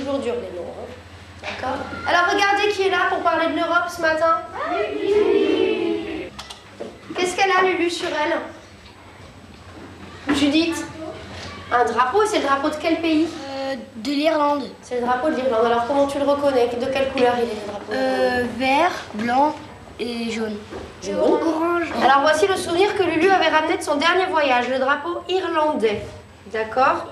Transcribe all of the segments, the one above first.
toujours dur les noms. Hein. D'accord. Alors regardez qui est là pour parler de l'Europe ce matin. Qu'est-ce qu'elle a, Lulu, sur elle? Judith? Un drapeau, c'est le drapeau de quel pays? De l'Irlande. C'est le drapeau de l'Irlande. Alors comment tu le reconnais? De quelle couleur il est, le drapeau? Vert, blanc et jaune. Jaune. Orange. Alors voici le souvenir que Lulu avait ramené de son dernier voyage, le drapeau irlandais. D'accord?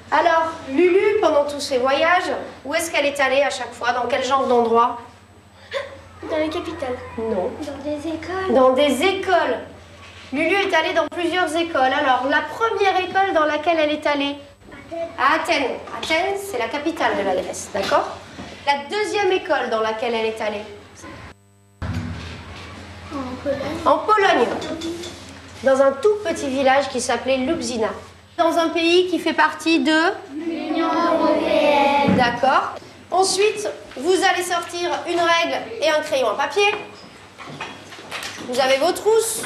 Alors, Lulu, pendant tous ses voyages, où est-ce qu'elle est allée à chaque fois? Dans quel genre d'endroit? Dans la capitale. Non. Dans des écoles. Dans des écoles. Lulu est allée dans plusieurs écoles. Alors, la première école dans laquelle elle est allée? À Athènes. Athènes, c'est la capitale de la Grèce, d'accord? La deuxième école dans laquelle elle est allée? En Pologne. En Pologne. Dans un tout petit village qui s'appelait Ljubljana. Dans un pays qui fait partie de l'Union européenne. D'accord. Ensuite, vous allez sortir une règle et un crayon à papier. Vous avez vos trousses.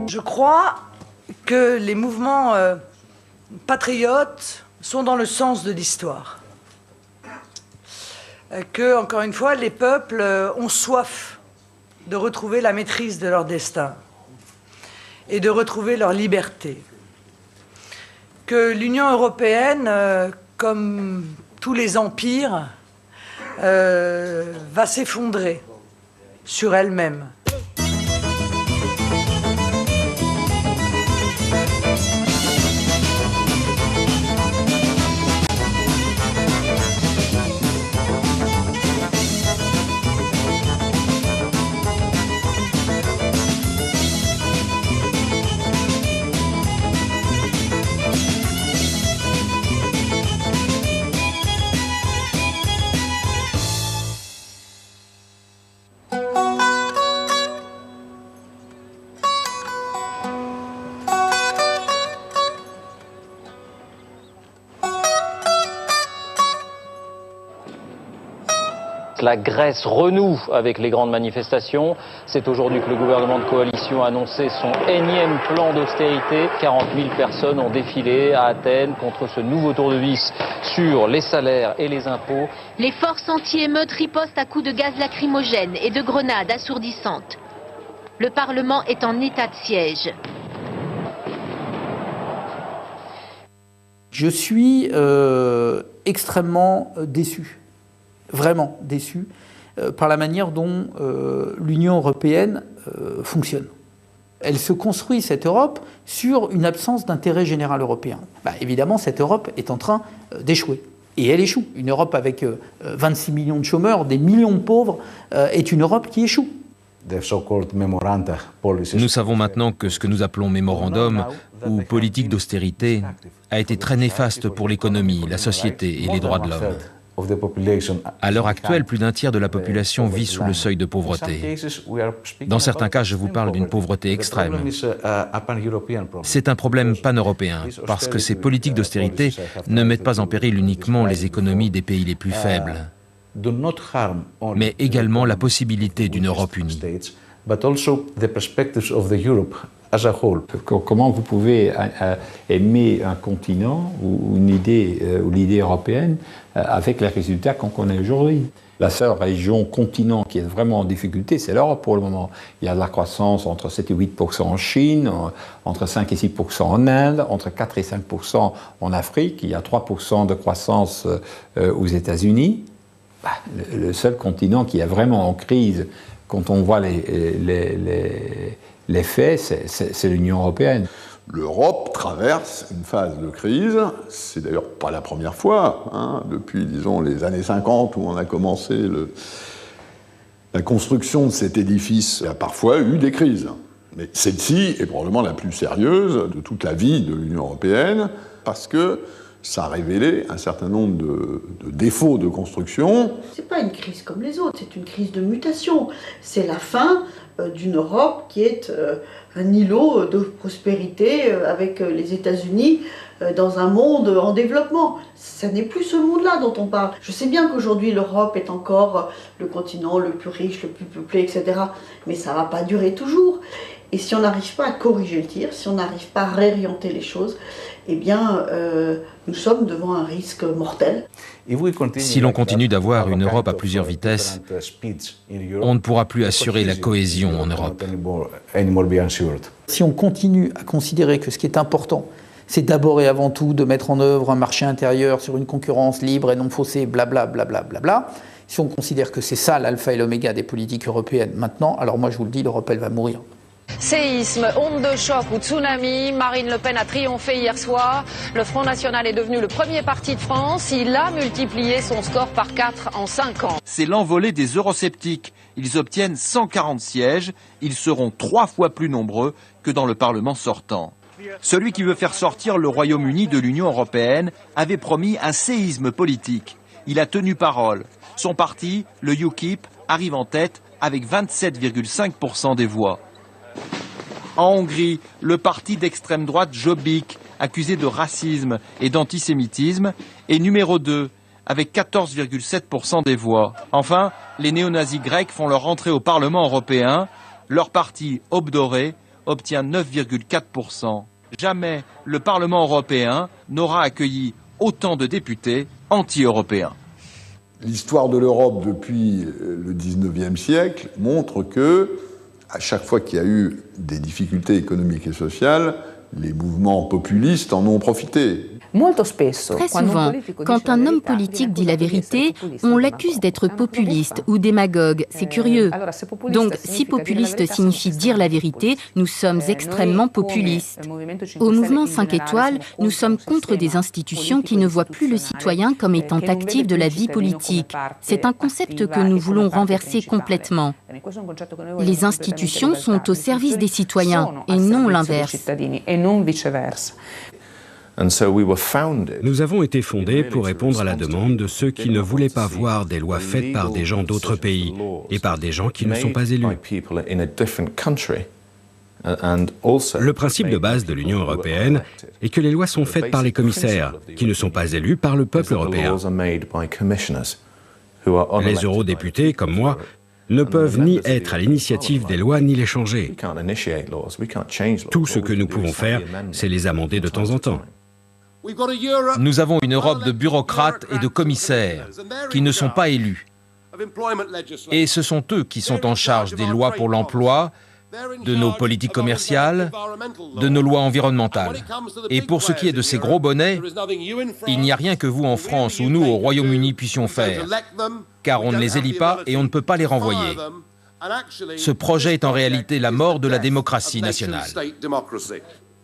Je crois que les mouvements patriotes sont dans le sens de l'histoire. Que, encore une fois, les peuples ont soif de retrouver la maîtrise de leur destin et de retrouver leur liberté. Que l'Union européenne, comme tous les empires, va s'effondrer sur elle-même. La Grèce renoue avec les grandes manifestations. C'est aujourd'hui que le gouvernement de coalition a annoncé son énième plan d'austérité. 40 000 personnes ont défilé à Athènes contre ce nouveau tour de vis sur les salaires et les impôts. Les forces anti-émeutes ripostent à coups de gaz lacrymogène et de grenades assourdissantes. Le Parlement est en état de siège. Je suis extrêmement déçu. Vraiment déçu par la manière dont l'Union européenne fonctionne. Elle se construit, cette Europe, sur une absence d'intérêt général européen. Évidemment, cette Europe est en train d'échouer. Et elle échoue. Une Europe avec 26 millions de chômeurs, des millions de pauvres, est une Europe qui échoue. Nous savons maintenant que ce que nous appelons mémorandum ou politique d'austérité a été très néfaste pour l'économie, la société et les droits de l'homme. À l'heure actuelle, plus d'un tiers de la population vit sous le seuil de pauvreté. Dans certains cas, je vous parle d'une pauvreté extrême. C'est un problème pan-européen, parce que ces politiques d'austérité ne mettent pas en péril uniquement les économies des pays les plus faibles, mais également la possibilité d'une Europe unie. Comment vous pouvez aimer un continent ou une idée ou l'idée européenne avec les résultats qu'on connaît aujourd'hui? La seule région, continent qui est vraiment en difficulté, c'est l'Europe pour le moment. Il y a de la croissance entre 7 et 8% en Chine, entre 5 et 6% en Inde, entre 4 et 5% en Afrique. Il y a 3% de croissance aux États-Unis. Le seul continent qui est vraiment en crise, quand on voit les faits, c'est l'Union européenne. L'Europe traverse une phase de crise, c'est d'ailleurs pas la première fois, hein, depuis, disons, les années 50 où on a commencé la construction de cet édifice, il y a parfois eu des crises. Mais celle-ci est probablement la plus sérieuse de toute la vie de l'Union européenne, parce que ça a révélé un certain nombre de défauts de construction. C'est pas une crise comme les autres, c'est une crise de mutation. C'est la fin d'une Europe qui est un îlot de prospérité avec les États-Unis dans un monde en développement. Ce n'est plus ce monde-là dont on parle. Je sais bien qu'aujourd'hui l'Europe est encore le continent le plus riche, le plus peuplé, etc. Mais ça ne va pas durer toujours. Et si on n'arrive pas à corriger le tir, si on n'arrive pas à réorienter les choses, eh bien, nous sommes devant un risque mortel. Si l'on continue d'avoir une Europe à plusieurs vitesses, on ne pourra plus assurer la cohésion en Europe. Si on continue à considérer que ce qui est important, c'est d'abord et avant tout de mettre en œuvre un marché intérieur sur une concurrence libre et non faussée, blablabla, si on considère que c'est ça l'alpha et l'oméga des politiques européennes maintenant, alors moi je vous le dis, l'Europe elle va mourir. Séisme, onde de choc ou tsunami, Marine Le Pen a triomphé hier soir. Le Front National est devenu le premier parti de France. Il a multiplié son score par 4 en 5 ans. C'est l'envolée des eurosceptiques. Ils obtiennent 140 sièges. Ils seront 3 fois plus nombreux que dans le Parlement sortant. Celui qui veut faire sortir le Royaume-Uni de l'Union européenne avait promis un séisme politique. Il a tenu parole. Son parti, le UKIP, arrive en tête avec 27,5% des voix. En Hongrie, le parti d'extrême droite Jobbik, accusé de racisme et d'antisémitisme, est numéro 2, avec 14,7% des voix. Enfin, les néo-nazis grecs font leur entrée au Parlement européen. Leur parti, Aube dorée, obtient 9,4%. Jamais le Parlement européen n'aura accueilli autant de députés anti-européens. L'histoire de l'Europe depuis le 19e siècle montre que, à chaque fois qu'il y a eu des difficultés économiques et sociales, les mouvements populistes en ont profité. Très souvent, quand un homme politique dit la vérité, on l'accuse d'être populiste ou démagogue. C'est curieux. Donc, si populiste signifie dire la vérité, nous sommes extrêmement populistes. Au mouvement 5 étoiles, nous sommes contre des institutions qui ne voient plus le citoyen comme étant actif de la vie politique. C'est un concept que nous voulons renverser complètement. Les institutions sont au service des citoyens et non l'inverse. Nous avons été fondés pour répondre à la demande de ceux qui ne voulaient pas voir des lois faites par des gens d'autres pays et par des gens qui ne sont pas élus. Le principe de base de l'Union européenne est que les lois sont faites par les commissaires, qui ne sont pas élus par le peuple européen. Les eurodéputés, comme moi, ne peuvent ni être à l'initiative des lois ni les changer. Tout ce que nous pouvons faire, c'est les amender de temps en temps. Nous avons une Europe de bureaucrates et de commissaires qui ne sont pas élus. Et ce sont eux qui sont en charge des lois pour l'emploi, de nos politiques commerciales, de nos lois environnementales. Et pour ce qui est de ces gros bonnets, il n'y a rien que vous en France ou nous au Royaume-Uni puissions faire, car on ne les élit pas et on ne peut pas les renvoyer. Ce projet est en réalité la mort de la démocratie nationale.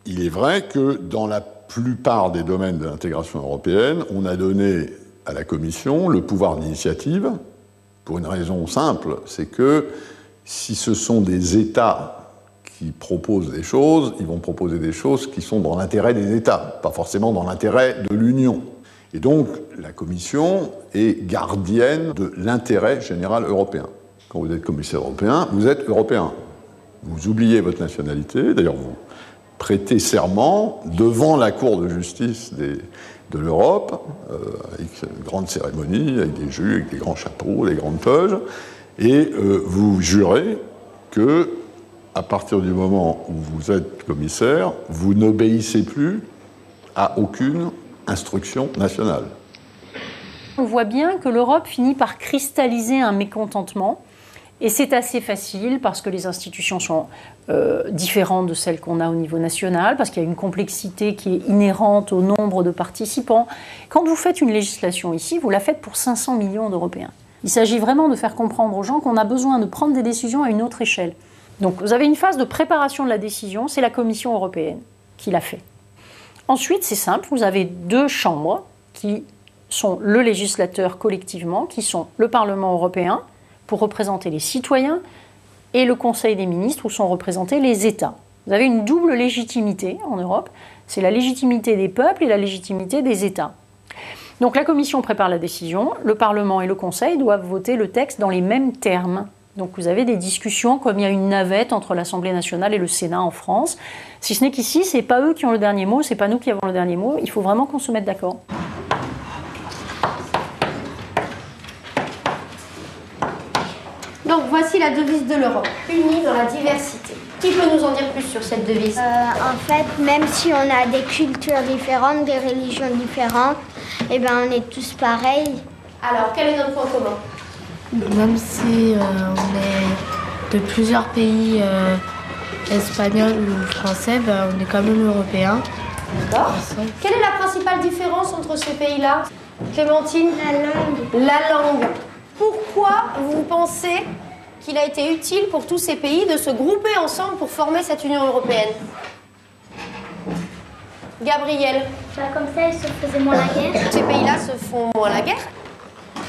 Il est vrai que dans la plupart des domaines de l'intégration européenne, on a donné à la Commission le pouvoir d'initiative pour une raison simple, c'est que si ce sont des États qui proposent des choses, ils vont proposer des choses qui sont dans l'intérêt des États, pas forcément dans l'intérêt de l'Union. Et donc, la Commission est gardienne de l'intérêt général européen. Quand vous êtes commissaire européen, vous êtes européen. Vous oubliez votre nationalité, d'ailleurs vous prêtez serment devant la Cour de justice de l'Europe, avec une grande cérémonie, avec des jus, avec des grands chapeaux, des grandes toges, et vous jurez que, à partir du moment où vous êtes commissaire, vous n'obéissez plus à aucune instruction nationale. On voit bien que l'Europe finit par cristalliser un mécontentement. Et c'est assez facile parce que les institutions sont différentes de celles qu'on a au niveau national, parce qu'il y a une complexité qui est inhérente au nombre de participants. Quand vous faites une législation ici, vous la faites pour 500 millions d'Européens. Il s'agit vraiment de faire comprendre aux gens qu'on a besoin de prendre des décisions à une autre échelle. Donc vous avez une phase de préparation de la décision, c'est la Commission européenne qui l'a fait. Ensuite, c'est simple, vous avez 2 chambres qui sont le législateur collectivement, qui sont le Parlement européen, pour représenter les citoyens, et le Conseil des ministres, où sont représentés les États. Vous avez une double légitimité en Europe, c'est la légitimité des peuples et la légitimité des États. Donc la Commission prépare la décision, le Parlement et le Conseil doivent voter le texte dans les mêmes termes. Donc vous avez des discussions comme il y a une navette entre l'Assemblée nationale et le Sénat en France. Si ce n'est qu'ici, ce n'est pas eux qui ont le dernier mot, ce n'est pas nous qui avons le dernier mot. Il faut vraiment qu'on se mette d'accord. Donc voici la devise de l'Europe, unie dans la diversité. Qui peut nous en dire plus sur cette devise? En fait, même si on a des cultures différentes, des religions différentes, eh ben on est tous pareils. Alors, quel est notre point commun? Même si on est de plusieurs pays espagnols ou français, ben, on est quand même européens. D'accord. Quelle est la principale différence entre ces pays-là? Clémentine? La langue. La langue. Pourquoi vous pensez qu'il a été utile pour tous ces pays de se grouper ensemble pour former cette Union européenne? Gabriel? Comme ça, ils se faisaient moins la guerre. Ces pays-là se font moins la guerre.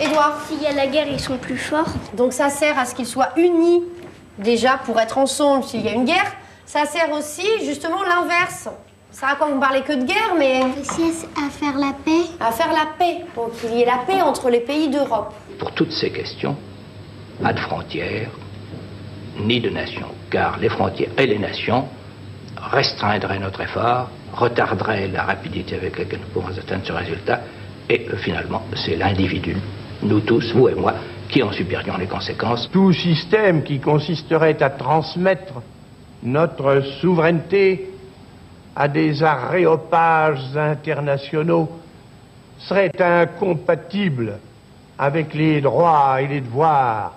Édouard? S'il y a la guerre, ils sont plus forts. Donc ça sert à ce qu'ils soient unis, déjà pour être ensemble s'il y a une guerre. Ça sert aussi justement l'inverse. Ça va quand vous parlez que de guerre, mais... Aussi à faire la paix. À faire la paix, pour qu'il y ait la paix entre les pays d'Europe. Pour toutes ces questions, pas de frontières, ni de nations, car les frontières et les nations restreindrait notre effort, retarderait la rapidité avec laquelle nous pouvons atteindre ce résultat, et finalement, c'est l'individu, nous tous, vous et moi, qui en subirions les conséquences. Tout système qui consisterait à transmettre notre souveraineté à des aréopages internationaux serait incompatible avec les droits et les devoirs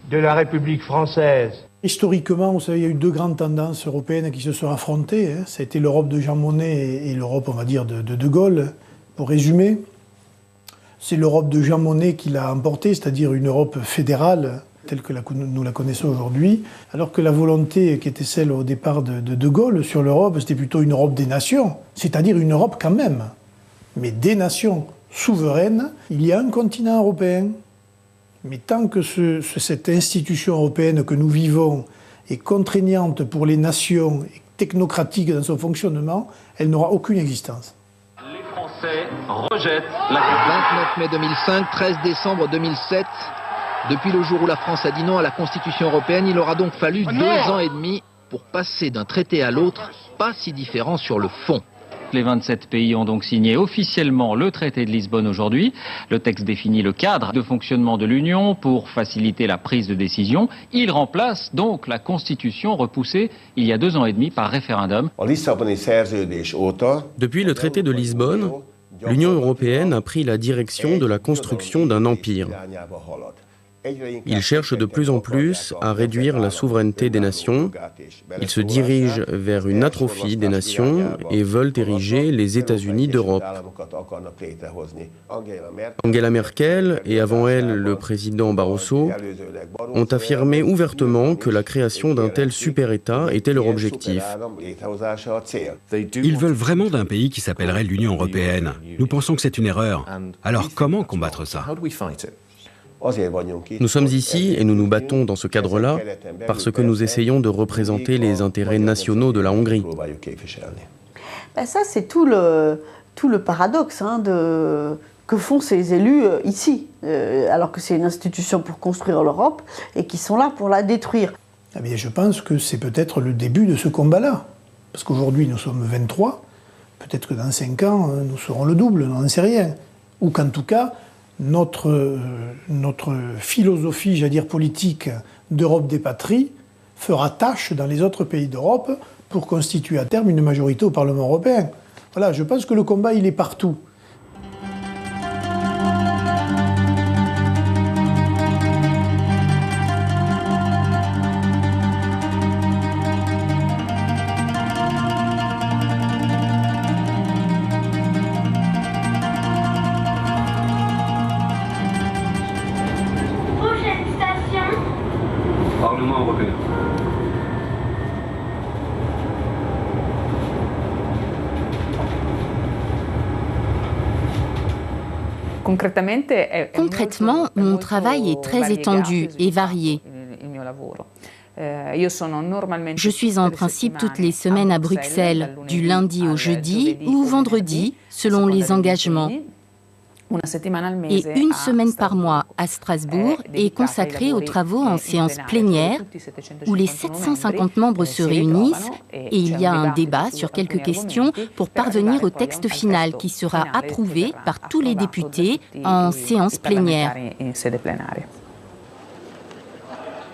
de la République française. Historiquement, vous savez, il y a eu deux grandes tendances européennes qui se sont affrontées. Ça a été l'Europe de Jean Monnet et l'Europe, on va dire, de Gaulle. Pour résumer, c'est l'Europe de Jean Monnet qui l'a emportée, c'est-à-dire une Europe fédérale, telle que nous la connaissons aujourd'hui, alors que la volonté qui était celle au départ de Gaulle sur l'Europe, c'était plutôt une Europe des nations, c'est-à-dire une Europe quand même, mais des nations souveraines. Il y a un continent européen, mais tant que cette institution européenne que nous vivons est contraignante pour les nations et technocratique dans son fonctionnement, elle n'aura aucune existence. Les Français rejettent la... 29 mai 2005, 13 décembre 2007... Depuis le jour où la France a dit non à la Constitution européenne, il aura donc fallu 2 ans et demi pour passer d'un traité à l'autre, pas si différent sur le fond. Les 27 pays ont donc signé officiellement le traité de Lisbonne aujourd'hui. Le texte définit le cadre de fonctionnement de l'Union pour faciliter la prise de décision. Il remplace donc la Constitution repoussée il y a 2 ans et demi par référendum. Depuis le traité de Lisbonne, l'Union européenne a pris la direction de la construction d'un empire. Ils cherchent de plus en plus à réduire la souveraineté des nations. Ils se dirigent vers une atrophie des nations et veulent ériger les États-Unis d'Europe. Angela Merkel et avant elle le président Barroso ont affirmé ouvertement que la création d'un tel super-État était leur objectif. Ils veulent vraiment d'un pays qui s'appellerait l'Union européenne. Nous pensons que c'est une erreur. Alors comment combattre ça ? Nous sommes ici et nous nous battons dans ce cadre-là parce que nous essayons de représenter les intérêts nationaux de la Hongrie. Ça, c'est tout le paradoxe que font ces élus ici, alors que c'est une institution pour construire l'Europe et qui sont là pour la détruire. Je pense que c'est peut-être le début de ce combat-là. Parce qu'aujourd'hui, nous sommes 23. Peut-être que dans 5 ans, nous serons le double, on n'en sait rien. Ou qu'en tout cas, notre philosophie, j'allais dire politique, d'Europe des patries fera tâche dans les autres pays d'Europe pour constituer à terme une majorité au Parlement européen. Voilà, je pense que le combat, il est partout. Concrètement, mon travail est très étendu et varié. Je suis en principe toutes les semaines à Bruxelles, du lundi au jeudi ou vendredi, selon les engagements. Et une semaine par mois à Strasbourg est consacrée aux travaux en séance plénière où les 750 membres se réunissent et il y a un débat sur quelques questions pour parvenir au texte final qui sera approuvé par tous les députés en séance plénière.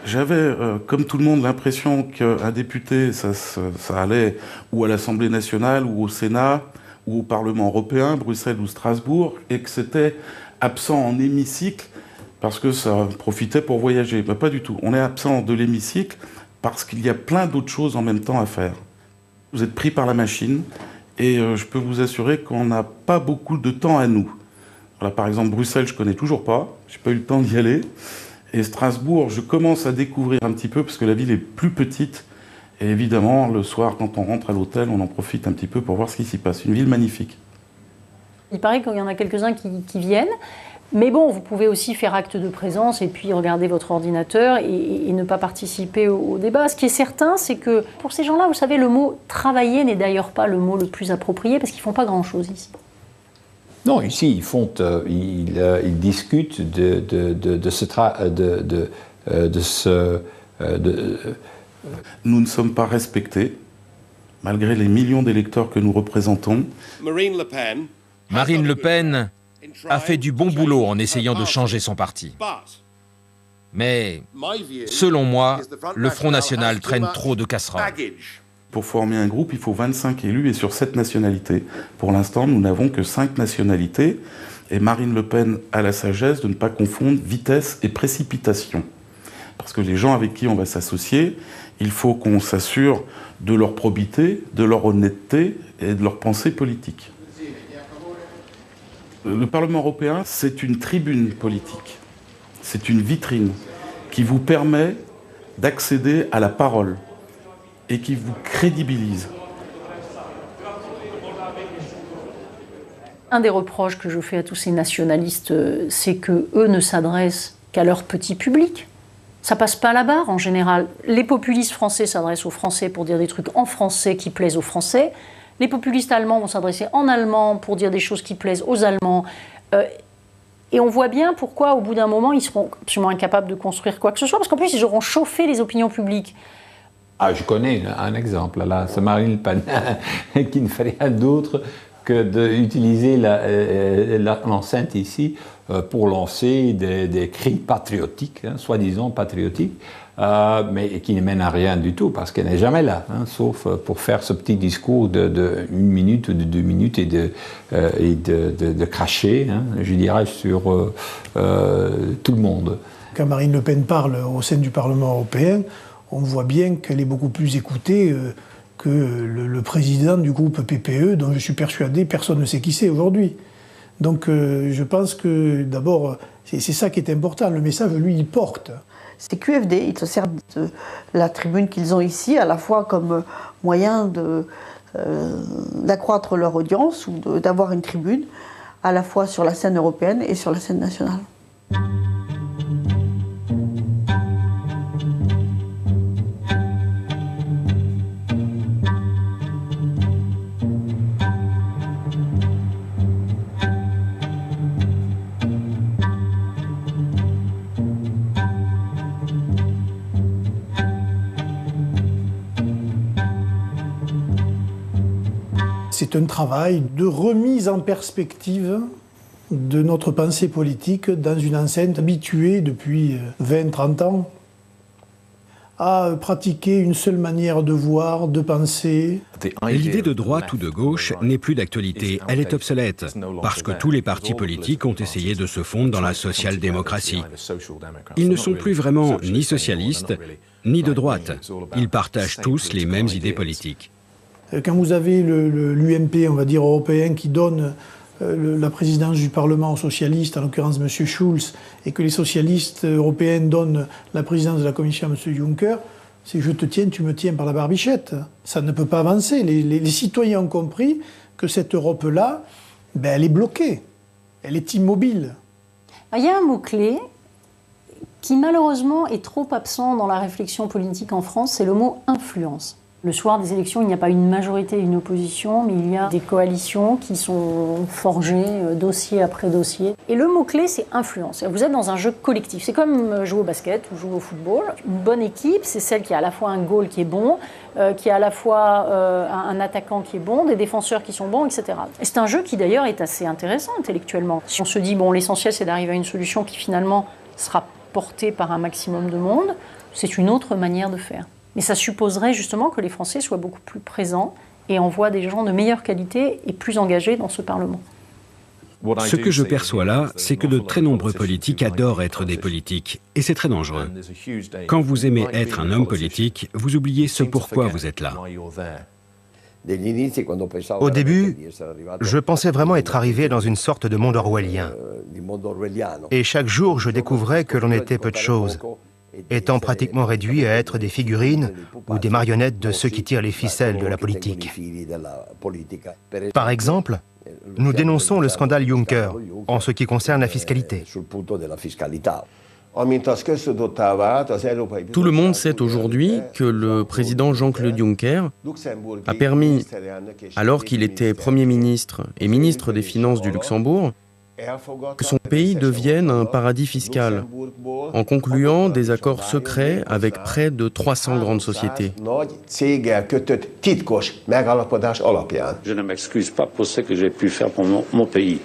J'avais, comme tout le monde, l'impression qu'un député, ça allait ou à l'Assemblée nationale, ou au Sénat, ou au Parlement européen, Bruxelles ou Strasbourg, et que c'était absent en hémicycle parce que ça profitait pour voyager. Ben, pas du tout. On est absent de l'hémicycle parce qu'il y a plein d'autres choses en même temps à faire. Vous êtes pris par la machine, et je peux vous assurer qu'on n'a pas beaucoup de temps à nous. Voilà, par exemple, Bruxelles, je ne connais toujours pas, je n'ai pas eu le temps d'y aller. Et Strasbourg, je commence à découvrir un petit peu parce que la ville est plus petite. Et évidemment, le soir, quand on rentre à l'hôtel, on en profite un petit peu pour voir ce qui s'y passe. Une ville magnifique. Il paraît qu'il y en a quelques-uns qui viennent. Mais bon, vous pouvez aussi faire acte de présence et puis regarder votre ordinateur et ne pas participer au débat. Ce qui est certain, c'est que pour ces gens-là, vous savez, le mot « travailler » n'est d'ailleurs pas le mot le plus approprié parce qu'ils ne font pas grand-chose ici. Non, ici, ils discutent Nous ne sommes pas respectés, malgré les millions d'électeurs que nous représentons. Marine Le Pen a fait du bon boulot en essayant de changer son parti. Mais, selon moi, le Front National traîne trop de casseroles. Pour former un groupe, il faut 25 élus et sur 7 nationalités. Pour l'instant, nous n'avons que 5 nationalités. Et Marine Le Pen a la sagesse de ne pas confondre vitesse et précipitation. Parce que les gens avec qui on va s'associer, il faut qu'on s'assure de leur probité, de leur honnêteté et de leur pensée politique. Le Parlement européen, c'est une tribune politique. C'est une vitrine qui vous permet d'accéder à la parole et qui vous crédibilise. Un des reproches que je fais à tous ces nationalistes, c'est qu'eux ne s'adressent qu'à leur petit public. Ça passe pas à la barre en général. Les populistes français s'adressent aux Français pour dire des trucs en français qui plaisent aux Français. Les populistes allemands vont s'adresser en allemand pour dire des choses qui plaisent aux Allemands. Et on voit bien pourquoi, au bout d'un moment, ils seront absolument incapables de construire quoi que ce soit, parce qu'en plus, ils auront chauffé les opinions publiques. Ah, je connais un exemple, là, c'est Marine Le Pen, qui ne fait rien d'autre que d'utiliser l'enceinte ici pour lancer des cris patriotiques, hein, soi-disant patriotiques, mais qui ne mènent à rien du tout, parce qu'elle n'est jamais là, hein, sauf pour faire ce petit discours de 1 minute ou de 2 minutes et de cracher, hein, je dirais, sur tout le monde. Quand Marine Le Pen parle au sein du Parlement européen, on voit bien qu'elle est beaucoup plus écoutée que le président du groupe PPE, dont je suis persuadé personne ne sait qui c'est aujourd'hui. Donc je pense que d'abord, c'est ça qui est important, le message, lui, il porte. C'est QFD, ils se servent de la tribune qu'ils ont ici, à la fois comme moyen d'accroître leur audience ou d'avoir une tribune, à la fois sur la scène européenne et sur la scène nationale. C'est un travail de remise en perspective de notre pensée politique dans une enceinte habituée depuis 20-30 ans à pratiquer une seule manière de voir, de penser. L'idée de droite ou de gauche n'est plus d'actualité, elle est obsolète, parce que tous les partis politiques ont essayé de se fondre dans la social-démocratie. Ils ne sont plus vraiment ni socialistes, ni de droite. Ils partagent tous les mêmes idées politiques. Quand vous avez l'UMP, on va dire européen, qui donne la présidence du Parlement aux socialistes, en l'occurrence M. Schulz, et que les socialistes européens donnent la présidence de la Commission à M. Juncker, c'est je te tiens, tu me tiens par la barbichette. Ça ne peut pas avancer. Les citoyens ont compris que cette Europe-là, ben, elle est bloquée, elle est immobile. Il y a un mot-clé qui malheureusement est trop absent dans la réflexion politique en France, c'est le mot influence. Le soir des élections, il n'y a pas une majorité et une opposition, mais il y a des coalitions qui sont forgées, dossier après dossier. Et le mot-clé, c'est influence. Vous êtes dans un jeu collectif. C'est comme jouer au basket ou jouer au football. Une bonne équipe, c'est celle qui a à la fois un goal qui est bon, qui a à la fois un attaquant qui est bon, des défenseurs qui sont bons, etc. Et c'est un jeu qui d'ailleurs est assez intéressant intellectuellement. Si on se dit, bon, l'essentiel c'est d'arriver à une solution qui finalement sera portée par un maximum de monde, c'est une autre manière de faire. Mais ça supposerait justement que les Français soient beaucoup plus présents et envoient des gens de meilleure qualité et plus engagés dans ce Parlement. Ce que je perçois là, c'est que de très nombreux politiques adorent être des politiques, et c'est très dangereux. Quand vous aimez être un homme politique, vous oubliez ce pourquoi vous êtes là. Au début, je pensais vraiment être arrivé dans une sorte de monde orwellien. Et chaque jour, je découvrais que l'on était peu de choses, étant pratiquement réduits à être des figurines ou des marionnettes de ceux qui tirent les ficelles de la politique. Par exemple, nous dénonçons le scandale Juncker en ce qui concerne la fiscalité. Tout le monde sait aujourd'hui que le président Jean-Claude Juncker a permis, alors qu'il était Premier ministre et ministre des Finances du Luxembourg, que son pays devienne un paradis fiscal, en concluant des accords secrets avec près de 300 grandes sociétés. Je ne m'excuse pas pour ce que j'ai pu faire pour mon pays.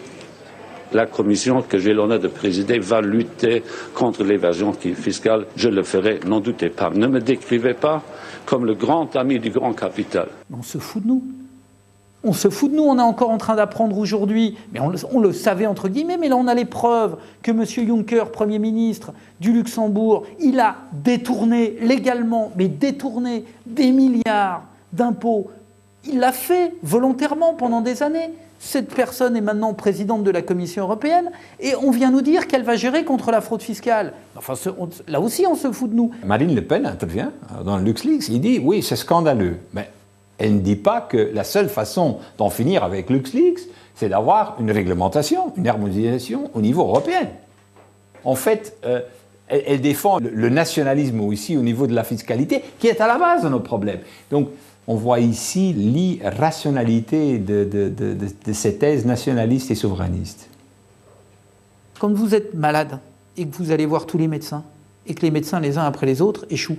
La commission que j'ai l'honneur de présider va lutter contre l'évasion fiscale. Je le ferai, n'en doutez pas. Ne me décrivez pas comme le grand ami du grand capital. On se fout de nous. On se fout de nous, on est encore en train d'apprendre aujourd'hui, mais on le savait entre guillemets, mais là on a les preuves que M. Juncker, Premier ministre du Luxembourg, il a détourné légalement, mais détourné des milliards d'impôts. Il l'a fait volontairement pendant des années. Cette personne est maintenant présidente de la Commission européenne et on vient nous dire qu'elle va gérer contre la fraude fiscale. Enfin, là aussi on se fout de nous. Marine Le Pen intervient dans LuxLeaks, il dit oui c'est scandaleux, mais elle ne dit pas que la seule façon d'en finir avec LuxLeaks, c'est d'avoir une réglementation, une harmonisation au niveau européen. En fait, elle défend le nationalisme aussi au niveau de la fiscalité, qui est à la base de nos problèmes. Donc, on voit ici l'irrationalité de ces thèses nationalistes et souverainistes. Quand vous êtes malade et que vous allez voir tous les médecins, et que les médecins, les uns après les autres, échouent,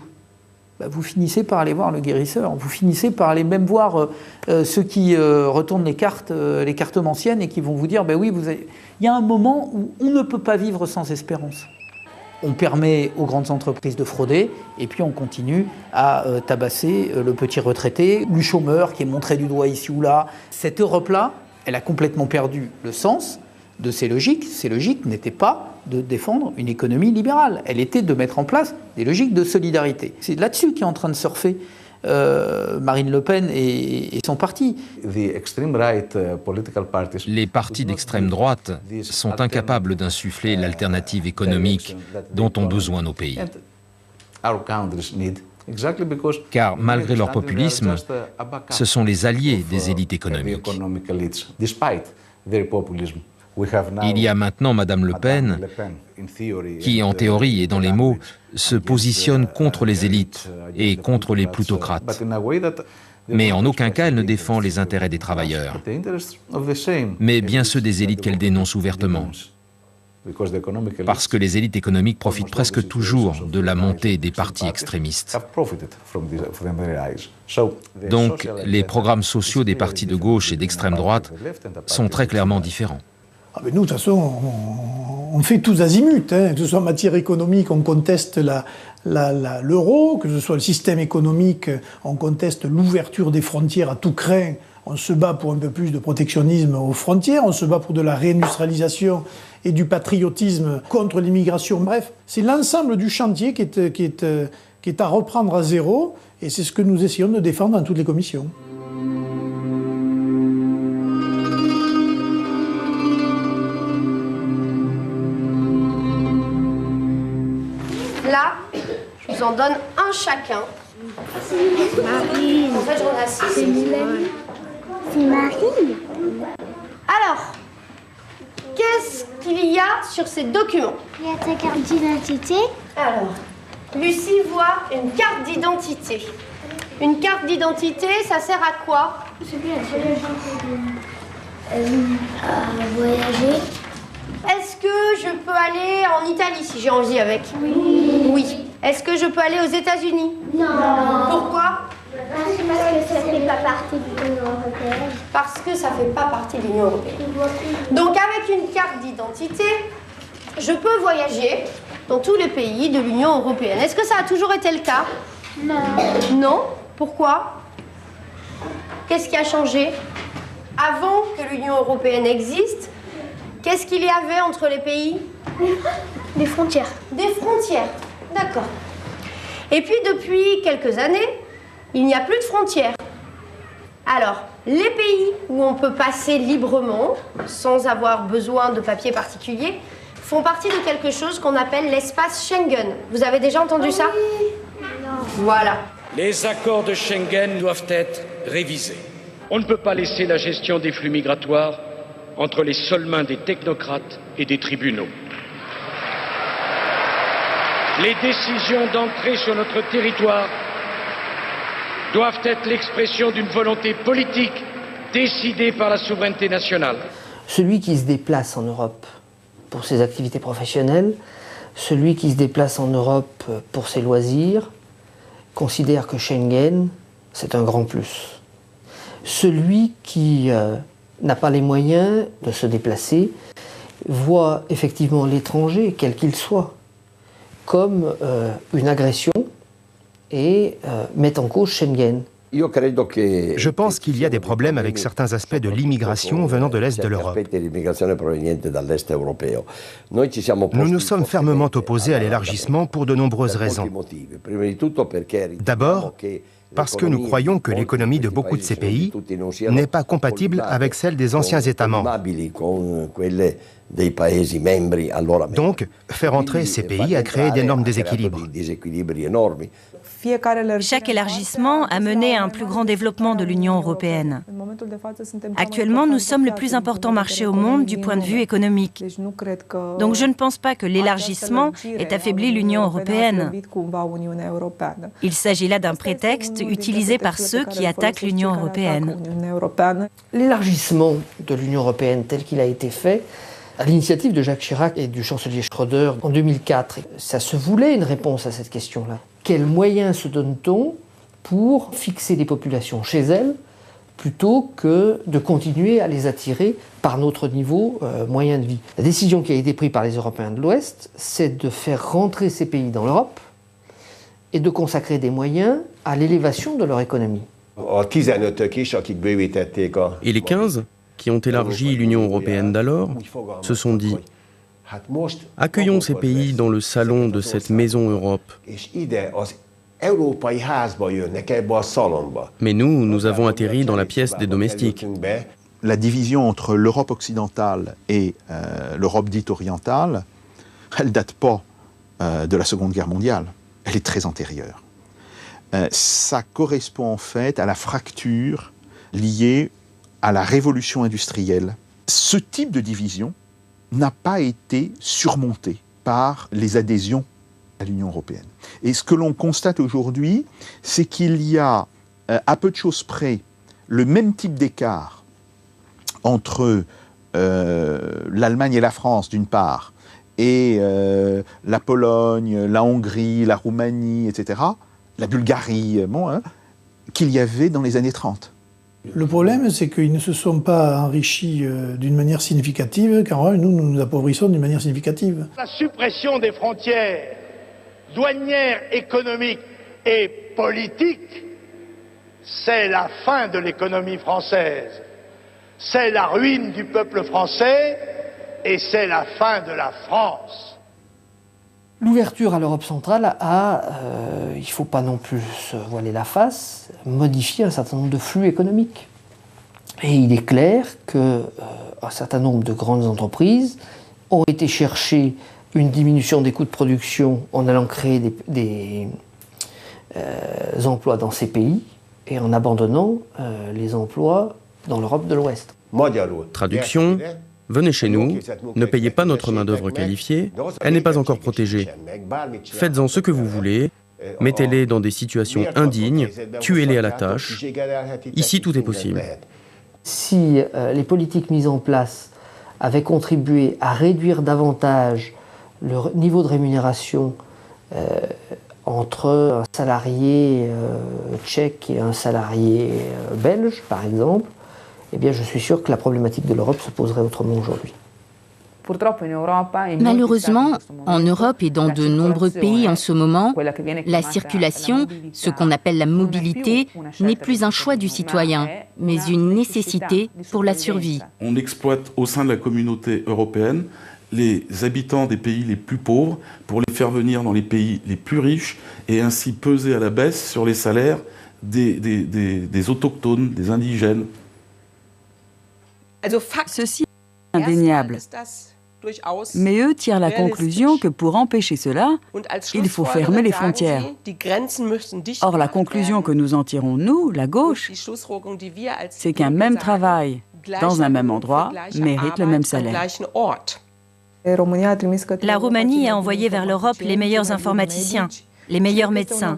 vous finissez par aller voir le guérisseur, vous finissez par aller même voir ceux qui retournent les cartes anciennes et qui vont vous dire oui, il y a un moment où on ne peut pas vivre sans espérance. On permet aux grandes entreprises de frauder et puis on continue à tabasser le petit retraité, le chômeur qui est montré du doigt ici ou là. Cette Europe-là, elle a complètement perdu le sens de ses logiques. Ces logiques n'étaient pas de défendre une économie libérale. Elle était de mettre en place des logiques de solidarité. C'est là-dessus qu'est en train de surfer Marine Le Pen et son parti. Les partis d'extrême droite sont incapables d'insuffler l'alternative économique dont ont besoin nos pays. Car malgré leur populisme, ce sont les alliés des élites économiques. Il y a maintenant Madame Le Pen qui, en théorie et dans les mots, se positionne contre les élites et contre les plutocrates. Mais en aucun cas elle ne défend les intérêts des travailleurs, mais bien ceux des élites qu'elle dénonce ouvertement. Parce que les élites économiques profitent presque toujours de la montée des partis extrémistes. Donc les programmes sociaux des partis de gauche et d'extrême droite sont très clairement différents. Nous, de toute façon, on fait tous azimuts, que ce soit en matière économique, on conteste l'euro, que ce soit le système économique, on conteste l'ouverture des frontières à tout crin, on se bat pour un peu plus de protectionnisme aux frontières, on se bat pour de la réindustrialisation et du patriotisme contre l'immigration. Bref, c'est l'ensemble du chantier qui est à reprendre à zéro, et c'est ce que nous essayons de défendre dans toutes les commissions. Là, je vous en donne un chacun. Marine. En fait, j'en ai 6. C'est Mylène. C'est Marine. Alors, qu'est-ce qu'il y a sur ces documents? Il y a ta carte d'identité. Alors, Lucie voit une carte d'identité. Une carte d'identité, ça sert à quoi? À voyager. Est-ce que je peux aller en Italie si j'ai envie avec? Oui. Est-ce que je peux aller aux États-Unis? Non. Pourquoi? Parce que ça fait pas partie de l'Union européenne. Parce que ça fait pas partie de l'Union européenne. Donc avec une carte d'identité, je peux voyager dans tous les pays de l'Union européenne. Est-ce que ça a toujours été le cas? Non. Non? Pourquoi? Qu'est-ce qui a changé? Avant que l'Union européenne existe, qu'est-ce qu'il y avait entre les pays? Des frontières. Des frontières, d'accord. Et puis depuis quelques années, il n'y a plus de frontières. Alors, les pays où on peut passer librement, sans avoir besoin de papier particulier, font partie de quelque chose qu'on appelle l'espace Schengen. Vous avez déjà entendu ça? Non. Voilà. Les accords de Schengen doivent être révisés. On ne peut pas laisser la gestion des flux migratoires entre les seules mains des technocrates et des tribunaux. Les décisions d'entrée sur notre territoire doivent être l'expression d'une volonté politique décidée par la souveraineté nationale. Celui qui se déplace en Europe pour ses activités professionnelles, celui qui se déplace en Europe pour ses loisirs, considère que Schengen, c'est un grand plus. Celui qui n'a pas les moyens de se déplacer voit effectivement l'étranger, quel qu'il soit, comme une agression et met en cause Schengen. Je pense qu'il y a des problèmes avec certains aspects de l'immigration venant de l'Est de l'Europe. Nous nous sommes fermement opposés à l'élargissement pour de nombreuses raisons. D'abord, parce que nous croyons que l'économie de beaucoup de ces pays n'est pas compatible avec celle des anciens États membres. Donc, faire entrer ces pays a créé d'énormes déséquilibres. Chaque élargissement a mené à un plus grand développement de l'Union européenne. Actuellement, nous sommes le plus important marché au monde du point de vue économique. Donc je ne pense pas que l'élargissement ait affaibli l'Union européenne. Il s'agit là d'un prétexte utilisé par ceux qui attaquent l'Union européenne. L'élargissement de l'Union européenne tel qu'il a été fait, à l'initiative de Jacques Chirac et du chancelier Schröder en 2004, ça se voulait une réponse à cette question-là. Quels moyens se donne-t-on pour fixer les populations chez elles plutôt que de continuer à les attirer par notre niveau moyen de vie? La décision qui a été prise par les Européens de l'Ouest, c'est de faire rentrer ces pays dans l'Europe et de consacrer des moyens à l'élévation de leur économie. Et les 15 qui ont élargi l'Union européenne d'alors se sont dit « Accueillons ces pays dans le salon de cette maison Europe. » Mais nous avons atterri dans la pièce des domestiques. La division entre l'Europe occidentale et l'Europe dite orientale, elle ne date pas de la Seconde Guerre mondiale. Elle est très antérieure. Ça correspond en fait à la fracture liée à la révolution industrielle. Ce type de division n'a pas été surmonté par les adhésions à l'Union européenne. Et ce que l'on constate aujourd'hui, c'est qu'il y a, à peu de choses près, le même type d'écart entre l'Allemagne et la France, d'une part, et la Pologne, la Hongrie, la Roumanie, etc., la Bulgarie, qu'il y avait dans les années 30. Le problème, c'est qu'ils ne se sont pas enrichis d'une manière significative, car nous nous appauvrissons d'une manière significative. La suppression des frontières douanières, économiques et politiques, c'est la fin de l'économie française. C'est la ruine du peuple français et c'est la fin de la France. L'ouverture à l'Europe centrale a, il ne faut pas non plus se voiler la face, modifié un certain nombre de flux économiques. Et il est clair qu'un certain nombre de grandes entreprises ont été chercher une diminution des coûts de production en allant créer des emplois dans ces pays et en abandonnant les emplois dans l'Europe de l'Ouest. Traduction, venez chez nous, ne payez pas notre main-d'œuvre qualifiée, elle n'est pas encore protégée. Faites-en ce que vous voulez, Mettez-les dans des situations indignes, tuez-les à la tâche. Ici, tout est possible. Si les politiques mises en place avaient contribué à réduire davantage le niveau de rémunération entre un salarié tchèque et un salarié belge, par exemple, eh bien, je suis sûr que la problématique de l'Europe se poserait autrement aujourd'hui. Malheureusement, en Europe et dans de nombreux pays en ce moment, la circulation, ce qu'on appelle la mobilité, n'est plus un choix du citoyen, mais une nécessité pour la survie. On exploite au sein de la communauté européenne les habitants des pays les plus pauvres pour les faire venir dans les pays les plus riches et ainsi peser à la baisse sur les salaires des autochtones, des indigènes. Ceci est indéniable. Mais eux tirent la conclusion que pour empêcher cela, il faut fermer les frontières. Or, la conclusion que nous en tirons, nous, la gauche, c'est qu'un même travail dans un même endroit mérite le même salaire. La Roumanie a envoyé vers l'Europe les meilleurs informaticiens, les meilleurs médecins.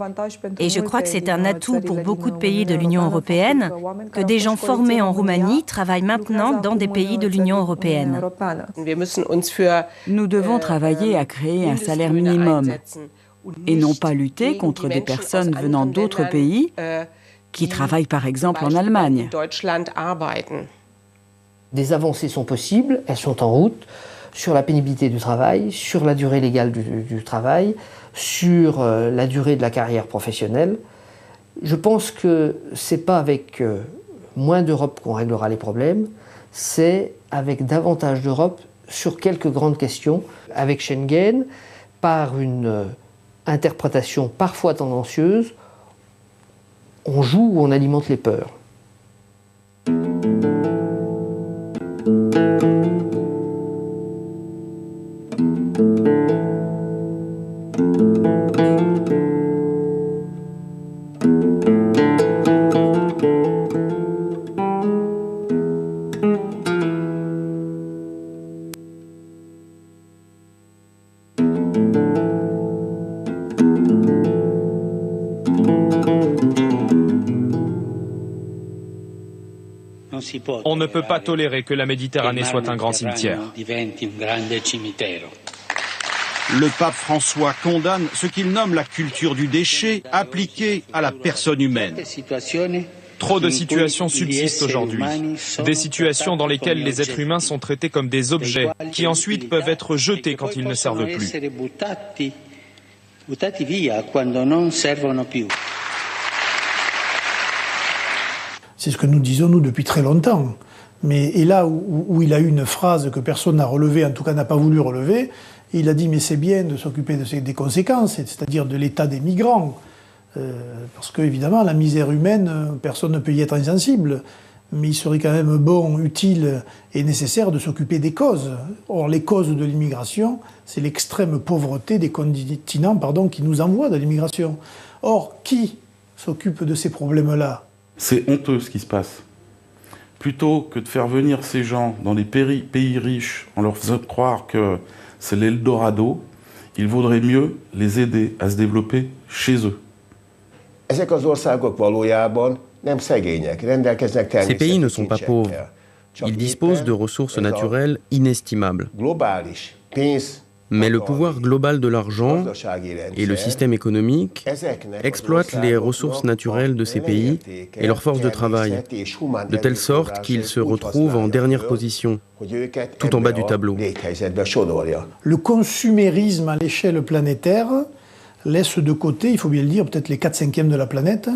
Et je crois que c'est un atout pour beaucoup de pays de l'Union européenne que des gens formés en Roumanie travaillent maintenant dans des pays de l'Union européenne. Nous devons travailler à créer un salaire minimum et non pas lutter contre des personnes venant d'autres pays qui travaillent par exemple en Allemagne. Des avancées sont possibles, elles sont en route sur la pénibilité du travail, sur la durée légale du travail, sur la durée de la carrière professionnelle. Je pense que ce n'est pas avec moins d'Europe qu'on réglera les problèmes, c'est avec davantage d'Europe sur quelques grandes questions. Avec Schengen, par une interprétation parfois tendancieuse, on joue ou on alimente les peurs. On ne peut pas tolérer que la Méditerranée soit un grand cimetière. Le pape François condamne ce qu'il nomme la culture du déchet appliquée à la personne humaine. Trop de situations subsistent aujourd'hui. Des situations dans lesquelles les êtres humains sont traités comme des objets qui ensuite peuvent être jetés quand ils ne servent plus. C'est ce que nous disons, nous, depuis très longtemps. Et là où il a eu une phrase que personne n'a relevée, en tout cas n'a pas voulu relever, il a dit « mais c'est bien de s'occuper des conséquences, c'est-à-dire de l'état des migrants ». Parce qu'évidemment, la misère humaine, personne ne peut y être insensible. Mais il serait quand même bon, utile et nécessaire de s'occuper des causes. Or, les causes de l'immigration, c'est l'extrême pauvreté des continents qui nous envoient de l'immigration. Or, qui s'occupe de ces problèmes-là ? C'est honteux ce qui se passe. Plutôt que de faire venir ces gens dans les pays riches en leur faisant croire que c'est l'Eldorado, il vaudrait mieux les aider à se développer chez eux. Ces pays ne sont pas pauvres. Ils disposent de ressources naturelles inestimables. Mais le pouvoir global de l'argent et le système économique exploitent les ressources naturelles de ces pays et leurs forces de travail, de telle sorte qu'ils se retrouvent en dernière position, tout en bas du tableau. Le consumérisme à l'échelle planétaire laisse de côté, il faut bien le dire, peut-être les 4/5 de la planète,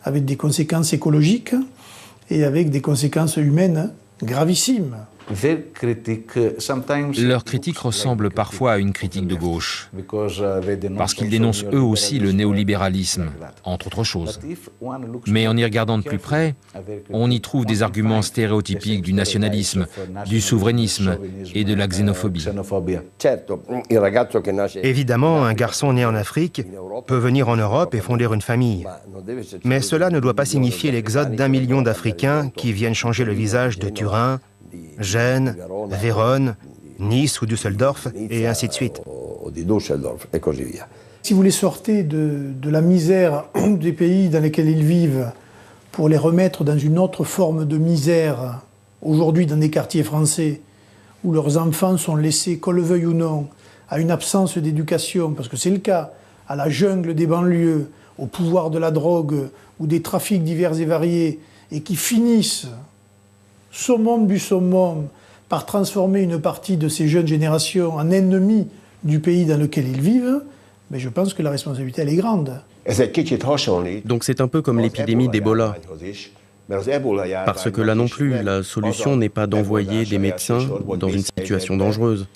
avec des conséquences écologiques et avec des conséquences humaines gravissimes. Leur critique ressemble parfois à une critique de gauche, parce qu'ils dénoncent eux aussi le néolibéralisme, entre autres choses. Mais en y regardant de plus près, on y trouve des arguments stéréotypiques du nationalisme, du souverainisme et de la xénophobie. Évidemment, un garçon né en Afrique peut venir en Europe et fonder une famille. Mais cela ne doit pas signifier l'exode d'1 million d'Africains qui viennent changer le visage de Turin, Gênes, Vérone, Nice ou Düsseldorf, et ainsi de suite. Si vous les sortez de la misère des pays dans lesquels ils vivent pour les remettre dans une autre forme de misère, aujourd'hui dans des quartiers français, où leurs enfants sont laissés, qu'on le veuille ou non, à une absence d'éducation, parce que c'est le cas, à la jungle des banlieues, au pouvoir de la drogue ou des trafics divers et variés, et qui finissent, summum du summum, par transformer une partie de ces jeunes générations en ennemis du pays dans lequel ils vivent, mais je pense que la responsabilité, elle est grande. Donc c'est un peu comme l'épidémie d'Ebola. Parce que là non plus, la solution n'est pas d'envoyer des médecins dans une situation dangereuse.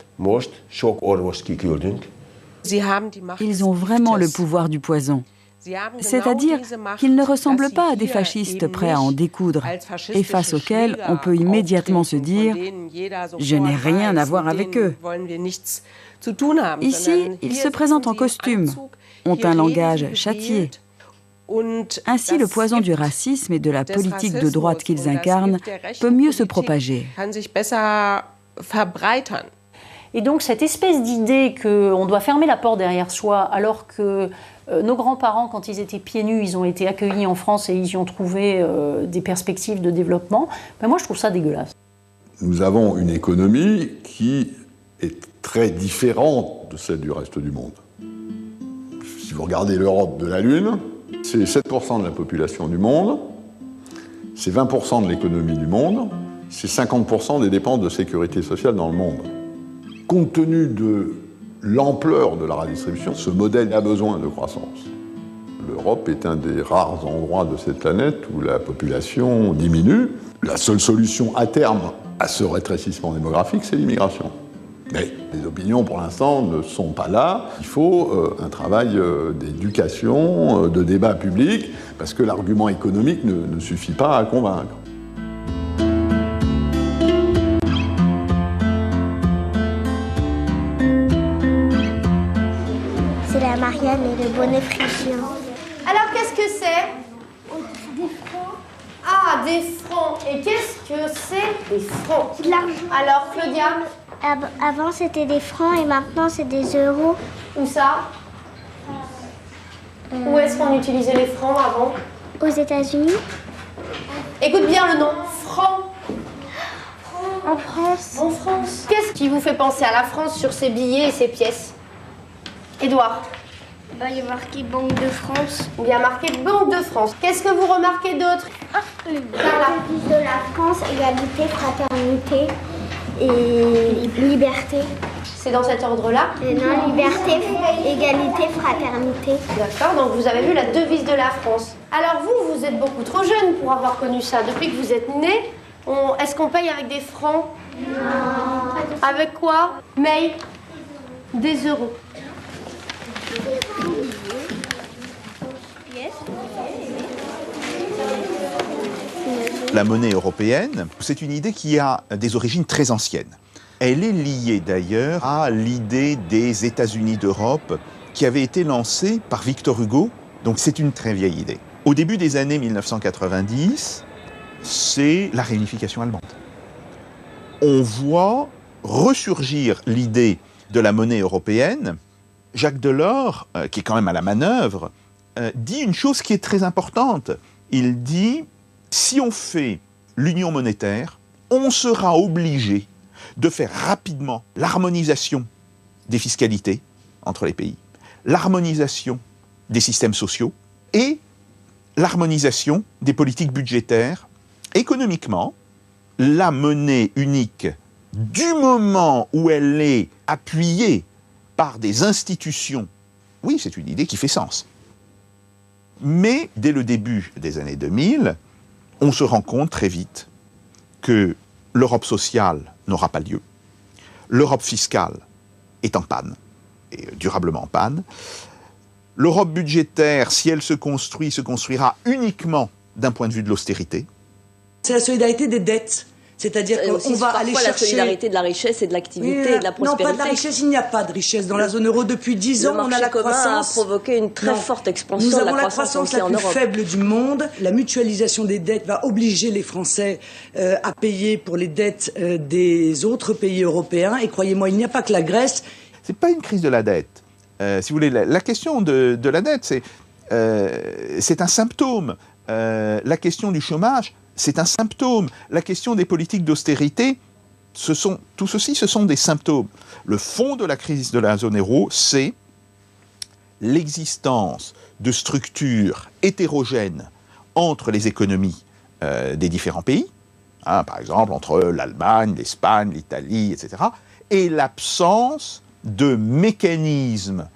Ils ont vraiment le pouvoir du poison. C'est-à-dire qu'ils ne ressemblent pas à des fascistes prêts à en découdre et face auxquels on peut immédiatement se dire « je n'ai rien à voir avec eux ». Ici, ils se présentent en costume, ont un langage châtié. Ainsi, le poison du racisme et de la politique de droite qu'ils incarnent peut mieux se propager. Et donc cette espèce d'idée qu'on doit fermer la porte derrière soi, alors que nos grands-parents, quand ils étaient pieds nus, ils ont été accueillis en France et ils y ont trouvé des perspectives de développement, ben moi je trouve ça dégueulasse. Nous avons une économie qui est très différente de celle du reste du monde. Si vous regardez l'Europe de la Lune, c'est 7% de la population du monde, c'est 20% de l'économie du monde, c'est 50% des dépenses de sécurité sociale dans le monde. Compte tenu de l'ampleur de la redistribution, ce modèle a besoin de croissance. L'Europe est un des rares endroits de cette planète où la population diminue. La seule solution à terme à ce rétrécissement démographique, c'est l'immigration. Mais les opinions, pour l'instant, ne sont pas là. Il faut un travail d'éducation, de débat public, parce que l'argument économique ne suffit pas à convaincre. C'est la Marianne et le bonnet phrygien. Alors, qu'est-ce que c'est? Des francs. Ah, des francs. Et qu'est-ce que c'est des francs? De l'argent. Alors, Claudia? Avant, c'était des francs et maintenant, c'est des euros. Où ça? Où est-ce qu'on utilisait les francs avant? Aux États-Unis. Écoute bien le nom. Francs. En France. En France. Qu'est-ce qui vous fait penser à la France sur ces billets et ces pièces? Édouard? Il y a marqué Banque de France. Il y a marqué Banque de France. Qu'est-ce que vous remarquez d'autre? Le devise de la France, égalité, fraternité et liberté. C'est dans cet ordre-là? Non, liberté, égalité, fraternité. D'accord, donc vous avez vu la devise de la France. Alors vous êtes beaucoup trop jeune pour avoir connu ça. Depuis que vous êtes né, est-ce qu'on paye avec des francs? Non. Avec quoi? May? Des euros. La monnaie européenne, c'est une idée qui a des origines très anciennes. Elle est liée d'ailleurs à l'idée des États-Unis d'Europe qui avait été lancée par Victor Hugo, donc c'est une très vieille idée. Au début des années 1990, c'est la réunification allemande. On voit ressurgir l'idée de la monnaie européenne. Jacques Delors, qui est quand même à la manœuvre, dit une chose qui est très importante. Il dit, si on fait l'union monétaire, on sera obligé de faire rapidement l'harmonisation des fiscalités entre les pays, l'harmonisation des systèmes sociaux et l'harmonisation des politiques budgétaires. Économiquement, la monnaie unique, du moment où elle est appuyée par des institutions, oui, c'est une idée qui fait sens. Mais dès le début des années 2000, on se rend compte très vite que l'Europe sociale n'aura pas lieu. L'Europe fiscale est en panne, et durablement en panne. L'Europe budgétaire, si elle se construit, se construira uniquement d'un point de vue de l'austérité. C'est la solidarité des dettes. C'est-à-dire qu'on va aller chercher... la solidarité de la richesse et de l'activité et de la prospérité. Non, pas de la richesse, il n'y a pas de richesse. Dans la zone euro, depuis 10 ans, on a la croissance... a provoqué une très forte expansion de la croissance. Nous avons la croissance la plus faible du monde. La mutualisation des dettes va obliger les Français à payer pour les dettes des autres pays européens. Et croyez-moi, il n'y a pas que la Grèce. C'est pas une crise de la dette. si vous voulez, la question de la dette, c'est un symptôme. La question du chômage, c'est un symptôme. La question des politiques d'austérité, tout ceci, ce sont des symptômes. Le fond de la crise de la zone euro, c'est l'existence de structures hétérogènes entre les économies des différents pays, par exemple entre l'Allemagne, l'Espagne, l'Italie, etc., et l'absence de mécanismes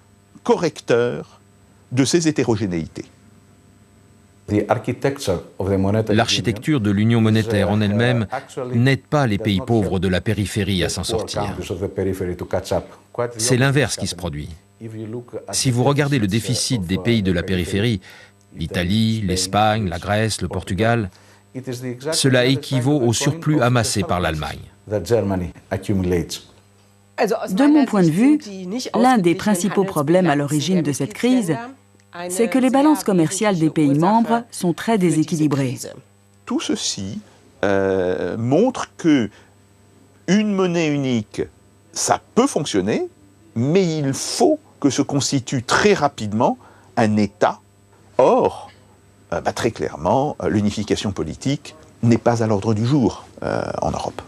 correcteurs de ces hétérogénéités. L'architecture de l'union monétaire en elle-même n'aide pas les pays pauvres de la périphérie à s'en sortir. C'est l'inverse qui se produit. Si vous regardez le déficit des pays de la périphérie, l'Italie, l'Espagne, la Grèce, le Portugal, cela équivaut au surplus amassé par l'Allemagne. De mon point de vue, l'un des principaux problèmes à l'origine de cette crise, c'est que les balances commerciales des pays membres sont très déséquilibrées. Tout ceci montre que une monnaie unique, ça peut fonctionner, mais il faut que se constitue très rapidement un État. Or, très clairement, l'unification politique n'est pas à l'ordre du jour en Europe.